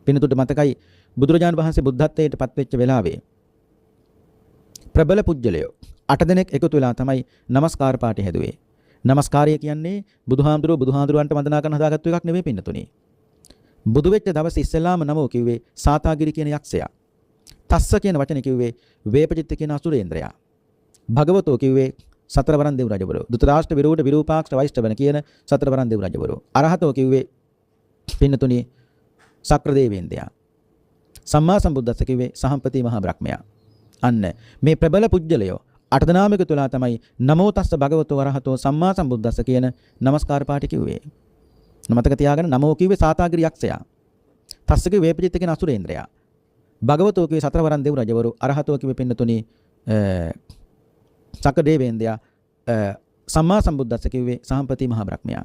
පින්නතුට මතකයි බුදුරජාණන් වහන්සේ බුද්ධත්වයට පත්වෙච්ච වෙලාවේ ප්‍රබල පුජ්‍යලයෝ 8 දෙනෙක් එකතු වෙලා තමයි নমස්කාර පාඨය හැදුවේ. নমස්කාරය කියන්නේ බුදුහාඳුරන්ට වන්දනා කරන හදාගත්තු එකක් නෙවෙයි පින්නතුනි. බුදු වෙච්ච දවසේ ඉස්සෙල්ලාම නමෝ කිව්වේ සාතාගිරි කියන යක්ෂයා. තස්ස කියන වචනේ කිව්වේ වේපචිත්ත කියන අසුරේන්ද්‍රයා. භගවතෝ කිව්වේ සතරවරන් දෙව් රජවරු. ධෘතරාෂ්ට්‍ර විරූඪ විරූපාක්ෂ වෛෂ්ණවන කියන සතරවරන් දෙව් රජවරු. අරහතෝ කිව්වේ පින්නතුනි සක්‍ර දේවේන්ද්‍රයා. සම්මා සම්බුද්දස්ස කිව්වේ සහම්පති මහා බ්‍රහ්මයා. අන්න මේ ප්‍රබල පුජ්‍යලයෝ 8 දෙනාම එකතු වෙලා තමයි නමෝ තස්ස භගවතෝ අරහතෝ සම්මා සම්බුද්දස්ස කියන নমස්කාර පාඨය කිව්වේ. මතක තියාගන්න නමෝ කිව්වේ සාතාගිරි යක්ෂයා. තස්ස කිව්වේ වේපචිත්ත කියන අසුරේන්ද්‍රයා. භගවතෝ කිව්වේ සතරවරන් දෙව් රජවරු. අරහතෝ කිව්වේ පින්නතුනි සක්‍ර දේවේන්ද්‍රයා. සම්මා සම්බුද්දස්ස කිව්වේ සහම්පති මහා බ්‍රහ්මයා.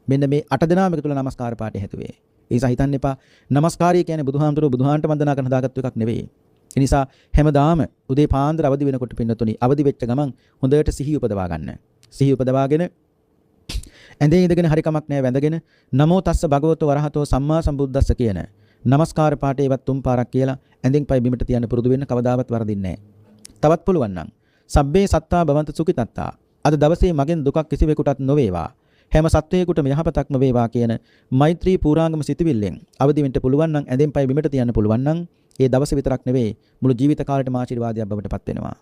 මෙන්න මේ 8 දෙනාම එකතු වෙලා নমස්කාර පාඨය හැදුවේ. ඒ නිසා හිතන්න එපා নমස්කාරය කියන්නේ බුදුහාන්ට වන්දනා කරන හදාගත්තු එකක් නෙවෙයි. ඒ නිසා හැමදාම උදේ පාන්දර අවදි වෙනකොට පින්නතුනි අවදි වෙච්ච ගමන් හොඳට සිහිය උපදවා ගන්න. සිහිය උපදවාගෙන ඇඳේ ඉඳගෙන හරි කමක් නැහැ වැඳගෙන නමෝ තස්ස භගවතෝ වරහතෝ සම්මා සම්බුද්දස්ස කියන নমස්කාර පාඨයවත් 3 පාරක් කියලා ඇඳෙන් පය බිමට තියන්න පුරුදු වෙන්න කවදාවත් වරදින්නේ නැහැ. තවත් පුළුවන් නම් සබ්බේ සත්තා භවන්ත සුඛිතත්තා. අද දවසේ මගෙන් දුකක් කිසිවෙකුටත් නොවේවා. හැම සත්වයෙකුටම යහපතක්ම වේවා කියන මෛත්‍රී පූරාංගම සිතවිල්ලෙන් අවදි වෙන්න පුළුවන් නම් ඇඳෙන් පය බිමට තියන්න පුළුවන් නම් ඒ දවසේ විතරක් නෙවෙයි මුළු ජීවිත කාලෙටම ආශිර්වාදයක් බවට පත් වෙනවා.